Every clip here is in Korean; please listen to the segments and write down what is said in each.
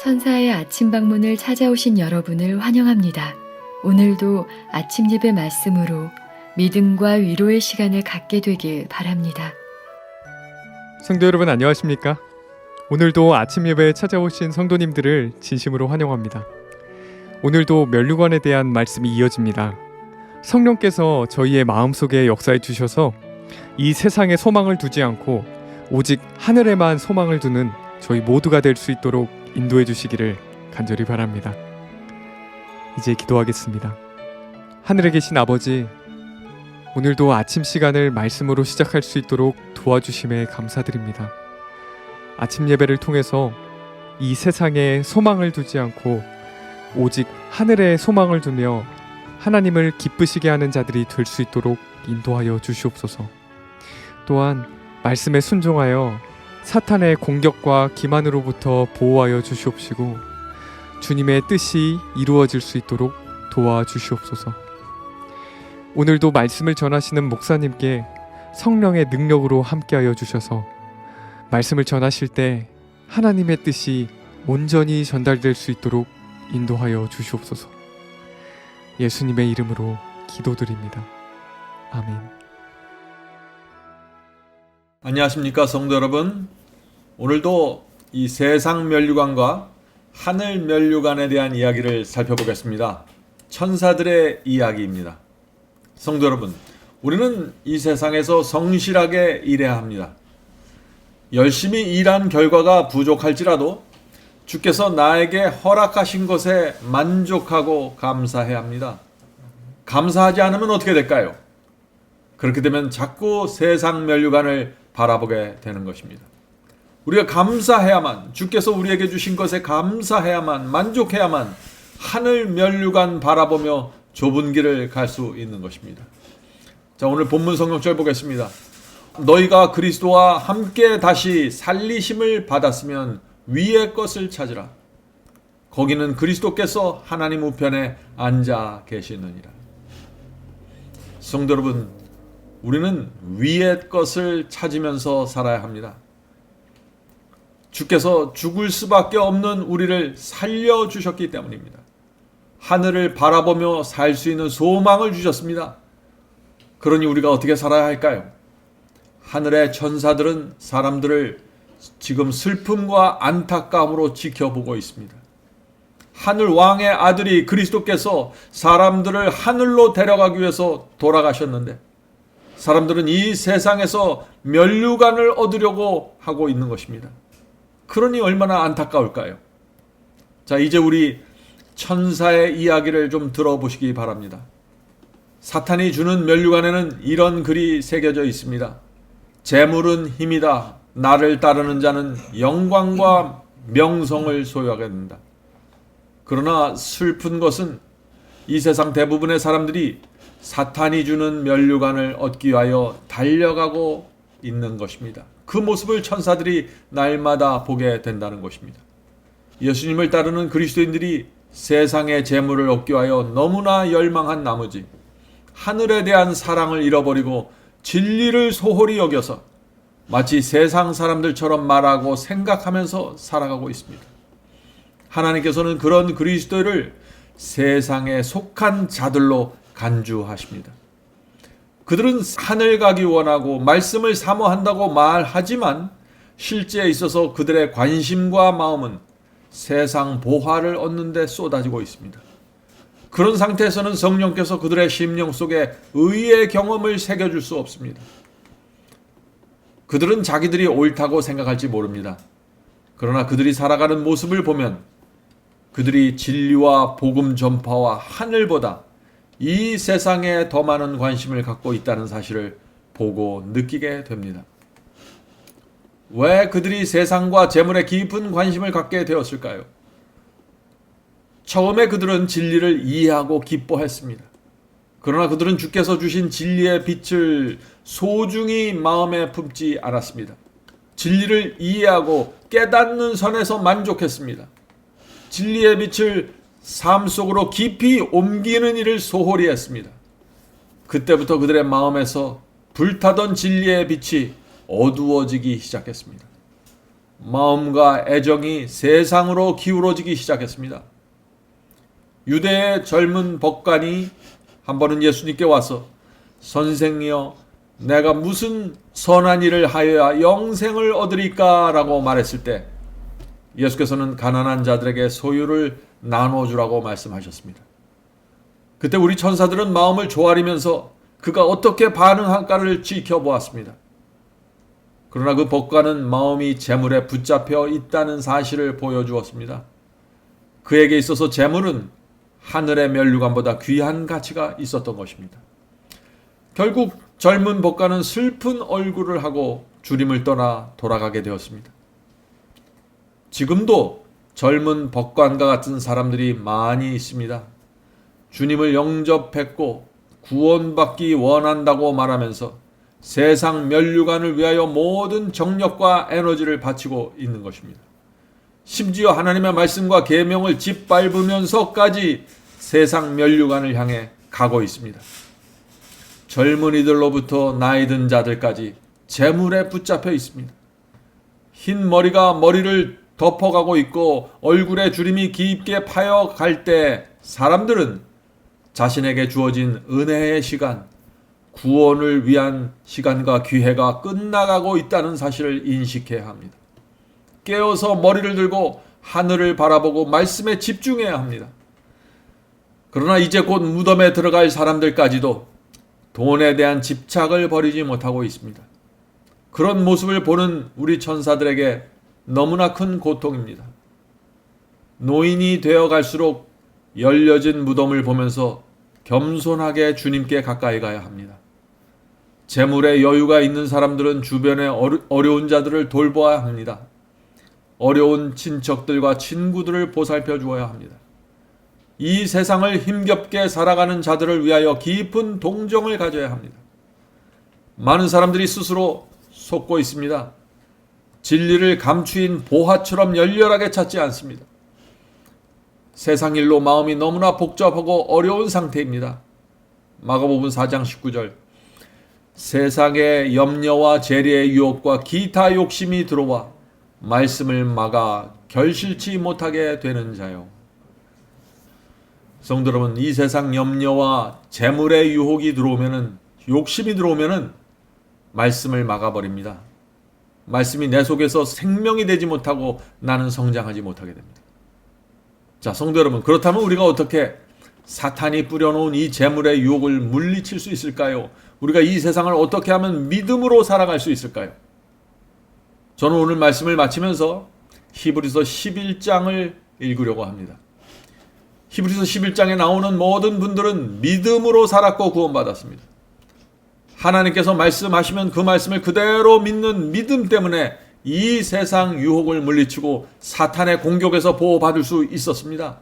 천사의 아침 방문을 찾아오신 여러분을 환영합니다. 오늘도 아침 예배 말씀으로 믿음과 위로의 시간을 갖게 되길 바랍니다. 성도 여러분 안녕하십니까? 오늘도 아침 예배에 찾아오신 성도님들을 진심으로 환영합니다. 오늘도 면류관에 대한 말씀이 이어집니다. 성령께서 저희의 마음속에 역사해 주셔서 이 세상에 소망을 두지 않고 오직 하늘에만 소망을 두는 저희 모두가 될 수 있도록 인도해 주시기를 간절히 바랍니다. 이제 기도하겠습니다. 하늘에 계신 아버지, 오늘도 아침 시간을 말씀으로 시작할 수 있도록 도와주심에 감사드립니다. 아침 예배를 통해서 이 세상에 소망을 두지 않고 오직 하늘에 소망을 두며 하나님을 기쁘시게 하는 자들이 될 수 있도록 인도하여 주시옵소서. 또한 말씀에 순종하여 사탄의 공격과 기만으로부터 보호하여 주시옵시고 주님의 뜻이 이루어질 수 있도록 도와주시옵소서. 오늘도 말씀을 전하시는 목사님께 성령의 능력으로 함께하여 주셔서 말씀을 전하실 때 하나님의 뜻이 온전히 전달될 수 있도록 인도하여 주시옵소서. 예수님의 이름으로 기도드립니다. 아멘. 안녕하십니까 성도 여러분. 오늘도 이 세상 면류관과 하늘 면류관에 대한 이야기를 살펴보겠습니다. 천사들의 이야기입니다. 성도 여러분, 우리는 이 세상에서 성실하게 일해야 합니다. 열심히 일한 결과가 부족할지라도 주께서 나에게 허락하신 것에 만족하고 감사해야 합니다. 감사하지 않으면 어떻게 될까요? 그렇게 되면 자꾸 세상 면류관을 바라보게 되는 것입니다. 우리가 감사해야만, 주께서 우리에게 주신 것에 감사해야만, 만족해야만 하늘 면류관 바라보며 좁은 길을 갈 수 있는 것입니다. 자, 오늘 본문 성경절 보겠습니다. 너희가 그리스도와 함께 다시 살리심을 받았으면 위의 것을 찾으라. 거기는 그리스도께서 하나님 우편에 앉아 계시느니라. 성도 여러분, 우리는 위의 것을 찾으면서 살아야 합니다. 주께서 죽을 수밖에 없는 우리를 살려주셨기 때문입니다. 하늘을 바라보며 살 수 있는 소망을 주셨습니다. 그러니 우리가 어떻게 살아야 할까요? 하늘의 천사들은 사람들을 지금 슬픔과 안타까움으로 지켜보고 있습니다. 하늘 왕의 아들이 그리스도께서 사람들을 하늘로 데려가기 위해서 돌아가셨는데 사람들은 이 세상에서 면류관을 얻으려고 하고 있는 것입니다. 그러니 얼마나 안타까울까요? 자, 이제 우리 천사의 이야기를 좀 들어보시기 바랍니다. 사탄이 주는 면류관에는 이런 글이 새겨져 있습니다. 재물은 힘이다. 나를 따르는 자는 영광과 명성을 소유하게 된다. 그러나 슬픈 것은 이 세상 대부분의 사람들이 사탄이 주는 면류관을 얻기 위하여 달려가고 있는 것입니다. 그 모습을 천사들이 날마다 보게 된다는 것입니다. 예수님을 따르는 그리스도인들이 세상의 재물을 얻기 위하여 너무나 열망한 나머지 하늘에 대한 사랑을 잃어버리고 진리를 소홀히 여겨서 마치 세상 사람들처럼 말하고 생각하면서 살아가고 있습니다. 하나님께서는 그런 그리스도를 세상에 속한 자들로 간주하십니다. 그들은 하늘 가기 원하고 말씀을 사모한다고 말하지만 실제에 있어서 그들의 관심과 마음은 세상 보화를 얻는 데 쏟아지고 있습니다. 그런 상태에서는 성령께서 그들의 심령 속에 의의 경험을 새겨줄 수 없습니다. 그들은 자기들이 옳다고 생각할지 모릅니다. 그러나 그들이 살아가는 모습을 보면 그들이 진리와 복음 전파와 하늘보다 이 세상에 더 많은 관심을 갖고 있다는 사실을 보고 느끼게 됩니다. 왜 그들이 세상과 재물에 깊은 관심을 갖게 되었을까요? 처음에 그들은 진리를 이해하고 기뻐했습니다. 그러나 그들은 주께서 주신 진리의 빛을 소중히 마음에 품지 않았습니다. 진리를 이해하고 깨닫는 선에서 만족했습니다. 진리의 빛을 삶 속으로 깊이 옮기는 일을 소홀히 했습니다. 그때부터 그들의 마음에서 불타던 진리의 빛이 어두워지기 시작했습니다. 마음과 애정이 세상으로 기울어지기 시작했습니다. 유대의 젊은 법관이 한 번은 예수님께 와서 선생이여 내가 무슨 선한 일을 하여야 영생을 얻으리까 라고 말했을 때 예수께서는 가난한 자들에게 소유를 나눠주라고 말씀하셨습니다. 그때 우리 천사들은 마음을 조아리면서 그가 어떻게 반응할까를 지켜보았습니다. 그러나 그 법관은 마음이 재물에 붙잡혀 있다는 사실을 보여주었습니다. 그에게 있어서 재물은 하늘의 면류관보다 귀한 가치가 있었던 것입니다. 결국 젊은 법관은 슬픈 얼굴을 하고 주님을 떠나 돌아가게 되었습니다. 지금도 젊은 법관과 같은 사람들이 많이 있습니다. 주님을 영접했고 구원받기 원한다고 말하면서 세상 면류관을 위하여 모든 정력과 에너지를 바치고 있는 것입니다. 심지어 하나님의 말씀과 계명을 짓밟으면서까지 세상 면류관을 향해 가고 있습니다. 젊은이들로부터 나이 든 자들까지 재물에 붙잡혀 있습니다. 흰 머리가 머리를 덮어가고 있고 얼굴에 주름이 깊게 파여갈 때 사람들은 자신에게 주어진 은혜의 시간, 구원을 위한 시간과 기회가 끝나가고 있다는 사실을 인식해야 합니다. 깨어서 머리를 들고 하늘을 바라보고 말씀에 집중해야 합니다. 그러나 이제 곧 무덤에 들어갈 사람들까지도 돈에 대한 집착을 버리지 못하고 있습니다. 그런 모습을 보는 우리 천사들에게 너무나 큰 고통입니다. 노인이 되어 갈수록 열려진 무덤을 보면서 겸손하게 주님께 가까이 가야 합니다. 재물에 여유가 있는 사람들은 주변의 어려운 자들을 돌보아야 합니다. 어려운 친척들과 친구들을 보살펴 주어야 합니다. 이 세상을 힘겹게 살아가는 자들을 위하여 깊은 동정을 가져야 합니다. 많은 사람들이 스스로 속고 있습니다. 진리를 감추인 보화처럼 열렬하게 찾지 않습니다. 세상 일로 마음이 너무나 복잡하고 어려운 상태입니다. 마가복음 4장 19절 세상의 염려와 재리의 유혹과 기타 욕심이 들어와 말씀을 막아 결실치 못하게 되는 자요. 성도 여러분, 이 세상 염려와 재물의 유혹이 들어오면은, 욕심이 들어오면은 말씀을 막아버립니다. 말씀이 내 속에서 생명이 되지 못하고 나는 성장하지 못하게 됩니다. 자, 성도 여러분, 그렇다면 우리가 어떻게 사탄이 뿌려놓은 이 재물의 유혹을 물리칠 수 있을까요? 우리가 이 세상을 어떻게 하면 믿음으로 살아갈 수 있을까요? 저는 오늘 말씀을 마치면서 히브리서 11장을 읽으려고 합니다. 히브리서 11장에 나오는 모든 분들은 믿음으로 살았고 구원받았습니다. 하나님께서 말씀하시면 그 말씀을 그대로 믿는 믿음 때문에 이 세상 유혹을 물리치고 사탄의 공격에서 보호받을 수 있었습니다.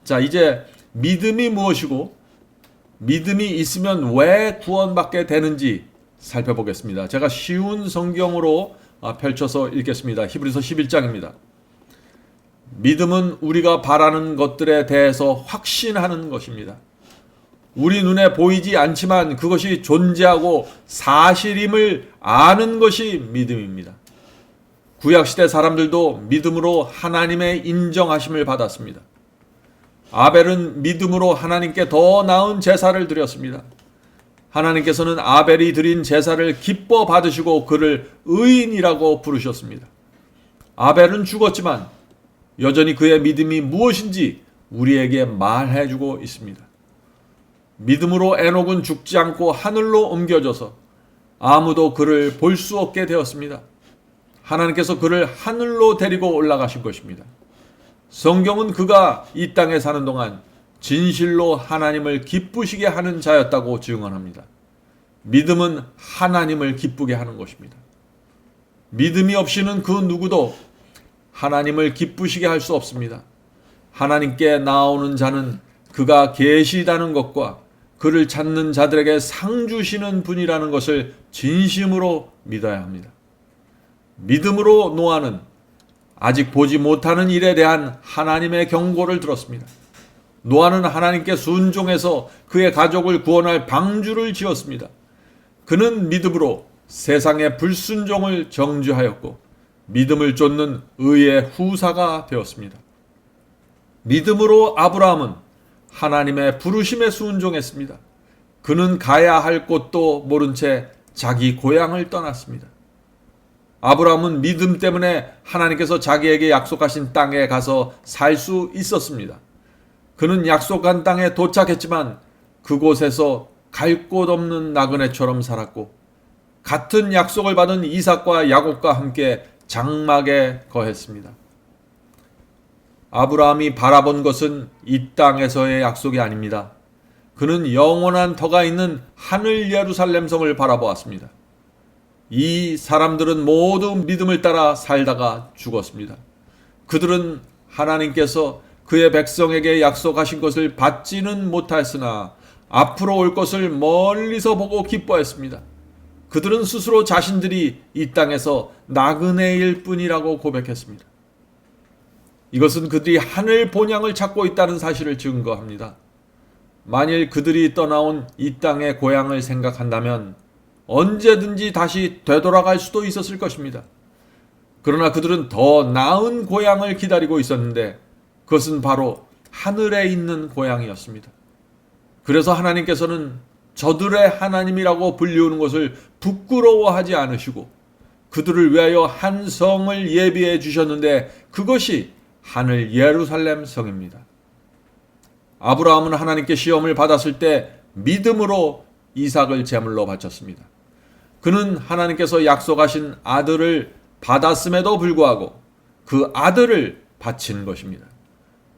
자, 이제 믿음이 무엇이고 믿음이 있으면 왜 구원받게 되는지 살펴보겠습니다. 제가 쉬운 성경으로 펼쳐서 읽겠습니다. 히브리서 11장입니다. 믿음은 우리가 바라는 것들에 대해서 확신하는 것입니다. 우리 눈에 보이지 않지만 그것이 존재하고 사실임을 아는 것이 믿음입니다. 구약시대 사람들도 믿음으로 하나님의 인정하심을 받았습니다. 아벨은 믿음으로 하나님께 더 나은 제사를 드렸습니다. 하나님께서는 아벨이 드린 제사를 기뻐 받으시고 그를 의인이라고 부르셨습니다. 아벨은 죽었지만 여전히 그의 믿음이 무엇인지 우리에게 말해주고 있습니다. 믿음으로 에녹은 죽지 않고 하늘로 옮겨져서 아무도 그를 볼 수 없게 되었습니다. 하나님께서 그를 하늘로 데리고 올라가신 것입니다. 성경은 그가 이 땅에 사는 동안 진실로 하나님을 기쁘시게 하는 자였다고 증언합니다. 믿음은 하나님을 기쁘게 하는 것입니다. 믿음이 없이는 그 누구도 하나님을 기쁘시게 할 수 없습니다. 하나님께 나오는 자는 그가 계시다는 것과 그를 찾는 자들에게 상 주시는 분이라는 것을 진심으로 믿어야 합니다. 믿음으로 노아는 아직 보지 못하는 일에 대한 하나님의 경고를 들었습니다. 노아는 하나님께 순종해서 그의 가족을 구원할 방주를 지었습니다. 그는 믿음으로 세상의 불순종을 정죄하였고 믿음을 쫓는 의의 후사가 되었습니다. 믿음으로 아브라함은 하나님의 부르심에 순종했습니다. 그는 가야 할 곳도 모른 채 자기 고향을 떠났습니다. 아브라함은 믿음 때문에 하나님께서 자기에게 약속하신 땅에 가서 살 수 있었습니다. 그는 약속한 땅에 도착했지만 그곳에서 갈 곳 없는 나그네처럼 살았고 같은 약속을 받은 이삭과 야곱과 함께 장막에 거했습니다. 아브라함이 바라본 것은 이 땅에서의 약속이 아닙니다. 그는 영원한 터가 있는 하늘 예루살렘 성을 바라보았습니다. 이 사람들은 모두 믿음을 따라 살다가 죽었습니다. 그들은 하나님께서 그의 백성에게 약속하신 것을 받지는 못하였으나 앞으로 올 것을 멀리서 보고 기뻐했습니다. 그들은 스스로 자신들이 이 땅에서 나그네일 뿐이라고 고백했습니다. 이것은 그들이 하늘 본향을 찾고 있다는 사실을 증거합니다. 만일 그들이 떠나온 이 땅의 고향을 생각한다면 언제든지 다시 되돌아갈 수도 있었을 것입니다. 그러나 그들은 더 나은 고향을 기다리고 있었는데 그것은 바로 하늘에 있는 고향이었습니다. 그래서 하나님께서는 저들의 하나님이라고 불리우는 것을 부끄러워하지 않으시고 그들을 위하여 한 성을 예비해 주셨는데 그것이 하늘 예루살렘 성입니다. 아브라함은 하나님께 시험을 받았을 때 믿음으로 이삭을 제물로 바쳤습니다. 그는 하나님께서 약속하신 아들을 받았음에도 불구하고 그 아들을 바친 것입니다.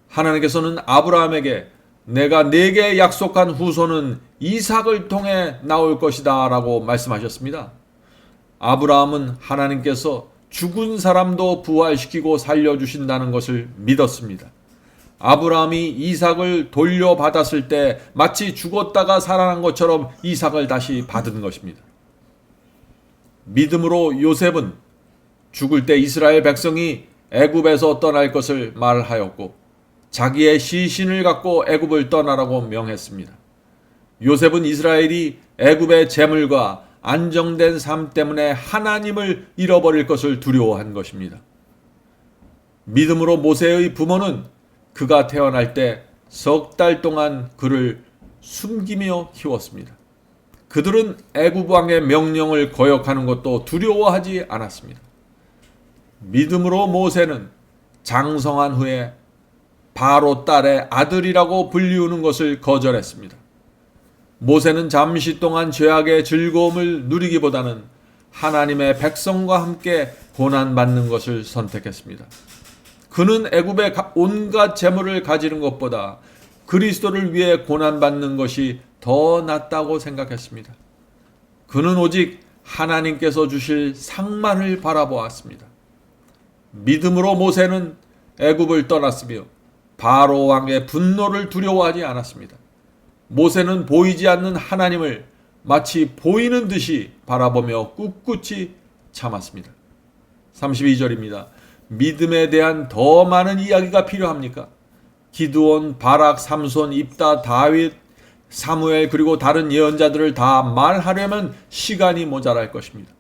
하나님께서는 아브라함에게 내가 네게 약속한 후손은 이삭을 통해 나올 것이다 라고 말씀하셨습니다. 아브라함은 하나님께서 죽은 사람도 부활시키고 살려주신다는 것을 믿었습니다. 아브라함이 이삭을 돌려받았을 때 마치 죽었다가 살아난 것처럼 이삭을 다시 받은 것입니다. 믿음으로 요셉은 죽을 때 이스라엘 백성이 애굽에서 떠날 것을 말하였고 자기의 시신을 갖고 애굽을 떠나라고 명했습니다. 요셉은 이스라엘이 애굽의 재물과 안정된 삶 때문에 하나님을 잃어버릴 것을 두려워한 것입니다. 믿음으로 모세의 부모는 그가 태어날 때 석 달 동안 그를 숨기며 키웠습니다. 그들은 애굽 왕의 명령을 거역하는 것도 두려워하지 않았습니다. 믿음으로 모세는 장성한 후에 바로 딸의 아들이라고 불리우는 것을 거절했습니다. 모세는 잠시 동안 죄악의 즐거움을 누리기보다는 하나님의 백성과 함께 고난받는 것을 선택했습니다. 그는 애굽의 온갖 재물을 가지는 것보다 그리스도를 위해 고난받는 것이 더 낫다고 생각했습니다. 그는 오직 하나님께서 주실 상만을 바라보았습니다. 믿음으로 모세는 애굽을 떠났으며 바로 왕의 분노를 두려워하지 않았습니다. 모세는 보이지 않는 하나님을 마치 보이는 듯이 바라보며 꿋꿋이 참았습니다. 32절입니다. 믿음에 대한 더 많은 이야기가 필요합니까? 기드온, 바락, 삼손, 입다, 다윗, 사무엘 그리고 다른 예언자들을 다 말하려면 시간이 모자랄 것입니다.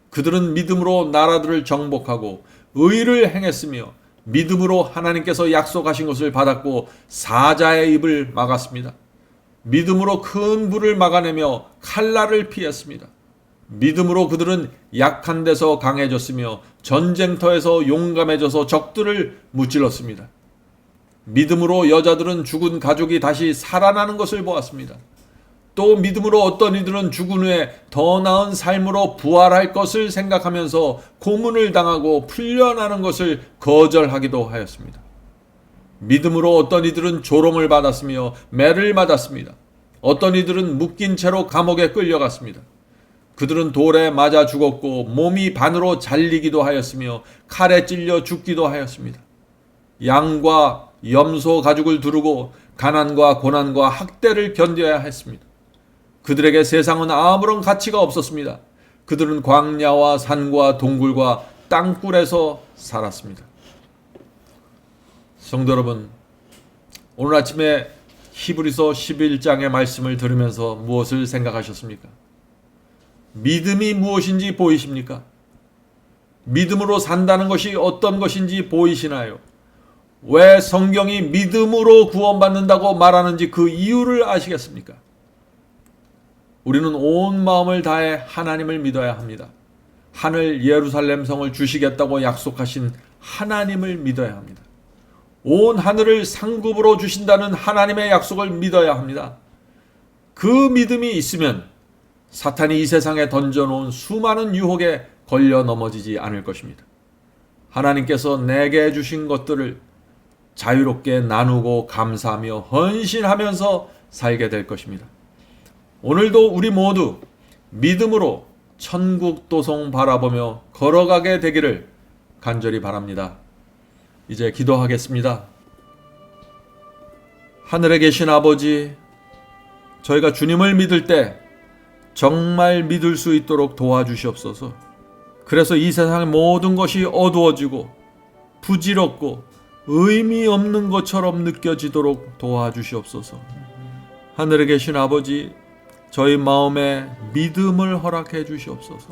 그들은 믿음으로 나라들을 정복하고 의를 행했으며 믿음으로 하나님께서 약속하신 것을 받았고 사자의 입을 막았습니다. 믿음으로 큰 불을 막아내며 칼날을 피했습니다. 믿음으로 그들은 약한 데서 강해졌으며 전쟁터에서 용감해져서 적들을 무찔렀습니다. 믿음으로 여자들은 죽은 가족이 다시 살아나는 것을 보았습니다. 또 믿음으로 어떤 이들은 죽은 후에 더 나은 삶으로 부활할 것을 생각하면서 고문을 당하고 풀려나는 것을 거절하기도 하였습니다. 믿음으로 어떤 이들은 조롱을 받았으며 매를 맞았습니다. 어떤 이들은 묶인 채로 감옥에 끌려갔습니다. 그들은 돌에 맞아 죽었고 몸이 반으로 잘리기도 하였으며 칼에 찔려 죽기도 하였습니다. 양과 염소 가죽을 두르고 가난과 고난과 학대를 견뎌야 했습니다. 그들에게 세상은 아무런 가치가 없었습니다. 그들은 광야와 산과 동굴과 땅굴에서 살았습니다. 성도 여러분, 오늘 아침에 히브리서 11장의 말씀을 들으면서 무엇을 생각하셨습니까? 믿음이 무엇인지 보이십니까? 믿음으로 산다는 것이 어떤 것인지 보이시나요? 왜 성경이 믿음으로 구원받는다고 말하는지 그 이유를 아시겠습니까? 우리는 온 마음을 다해 하나님을 믿어야 합니다. 하늘 예루살렘 성을 주시겠다고 약속하신 하나님을 믿어야 합니다. 온 하늘을 상급으로 주신다는 하나님의 약속을 믿어야 합니다. 그 믿음이 있으면 사탄이 이 세상에 던져놓은 수많은 유혹에 걸려 넘어지지 않을 것입니다. 하나님께서 내게 주신 것들을 자유롭게 나누고 감사하며 헌신하면서 살게 될 것입니다. 오늘도 우리 모두 믿음으로 천국 도성 바라보며 걸어가게 되기를 간절히 바랍니다. 이제 기도하겠습니다. 하늘에 계신 아버지, 저희가 주님을 믿을 때 정말 믿을 수 있도록 도와주시옵소서. 그래서 이 세상의 모든 것이 어두워지고 부질없고 의미 없는 것처럼 느껴지도록 도와주시옵소서. 하늘에 계신 아버지, 저희 마음에 믿음을 허락해 주시옵소서.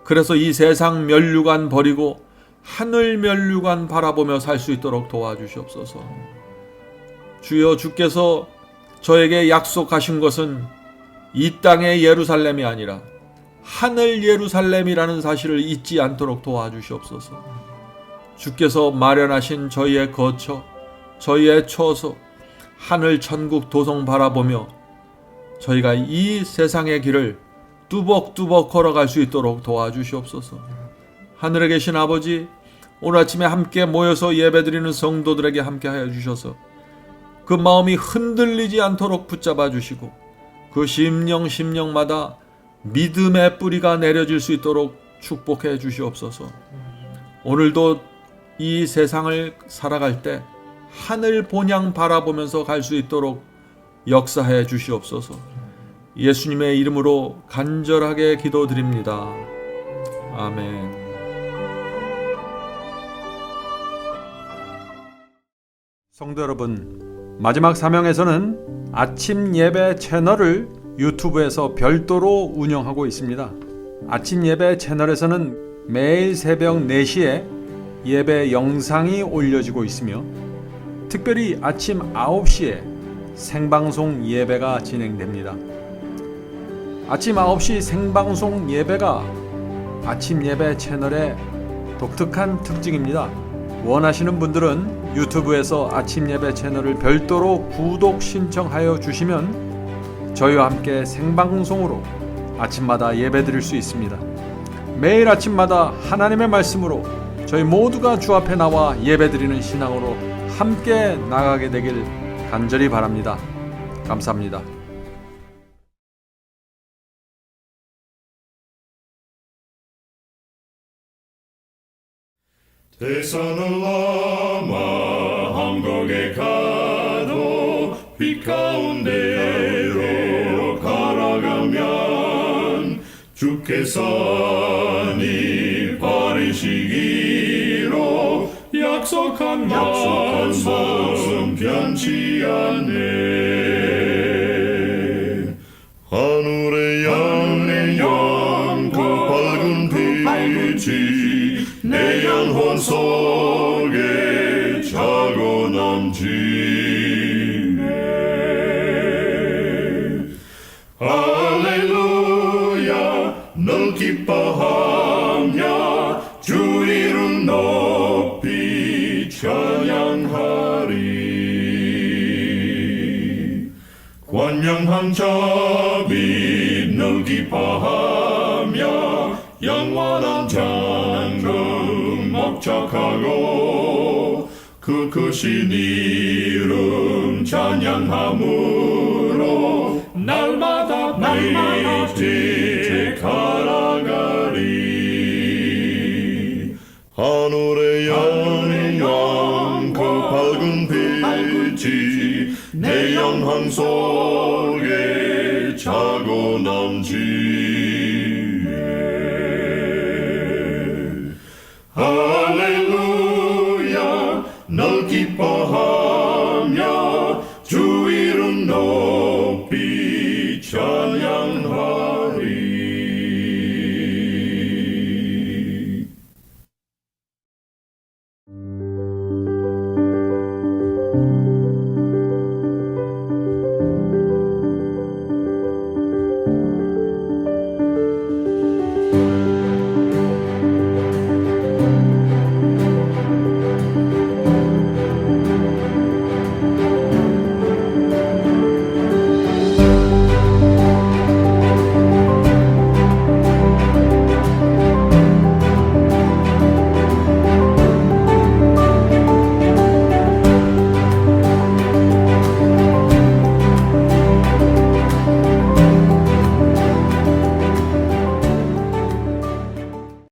그래서 이 세상 면류관 버리고 하늘 면류관 바라보며 살 수 있도록 도와주시옵소서. 주여, 주께서 저에게 약속하신 것은 이 땅의 예루살렘이 아니라 하늘 예루살렘이라는 사실을 잊지 않도록 도와주시옵소서. 주께서 마련하신 저희의 거처, 저희의 처소, 하늘 천국 도성 바라보며 저희가 이 세상의 길을 뚜벅뚜벅 걸어갈 수 있도록 도와주시옵소서. 하늘에 계신 아버지, 오늘 아침에 함께 모여서 예배드리는 성도들에게 함께하여 주셔서 그 마음이 흔들리지 않도록 붙잡아 주시고 그 심령마다 믿음의 뿌리가 내려질 수 있도록 축복해 주시옵소서. 오늘도 이 세상을 살아갈 때 하늘 본향 바라보면서 갈 수 있도록 역사해 주시옵소서. 예수님의 이름으로 간절하게 기도드립니다. 아멘. 성도 여러분, 마지막 사명에서는 아침 예배 채널을 유튜브에서 별도로 운영하고 있습니다. 아침 예배 채널에서는 매일 새벽 4시에 예배 영상이 올려지고 있으며 특별히 아침 9시에 생방송 예배가 진행됩니다. 아침 9시 생방송 예배가 아침 예배 채널의 독특한 특징입니다. 원하시는 분들은 유튜브에서 아침 예배 채널을 별도로 구독 신청하여 주시면 저희와 함께 생방송으로 아침마다 예배 드릴 수 있습니다. 매일 아침마다 하나님의 말씀으로 저희 모두가 주 앞에 나와 예배 드리는 신앙으로 함께 나가게 되길 간절히 바랍니다. 감사합니다. 대산을 넘어 한국에 가도 빛 가운데로 걸어가면 주께서 네 버리시기로 약속한 말씀 변치 않네. 하늘에 양 그 밝은 빛이 내 영혼 속에 차고 넘치네. 할렐루야, 널 기뻐하며 주 이름 높이 찬양하리. 관영한 자비 널 기뻐하며 영원한 장금 목적하고 그 크신 이름 찬양함으로 날마다 빛에 걸어가리. 하늘의 양 그 밝은 빛이 내 영혼 속에 차고 넘치네. 할렐루야, 널 기뻐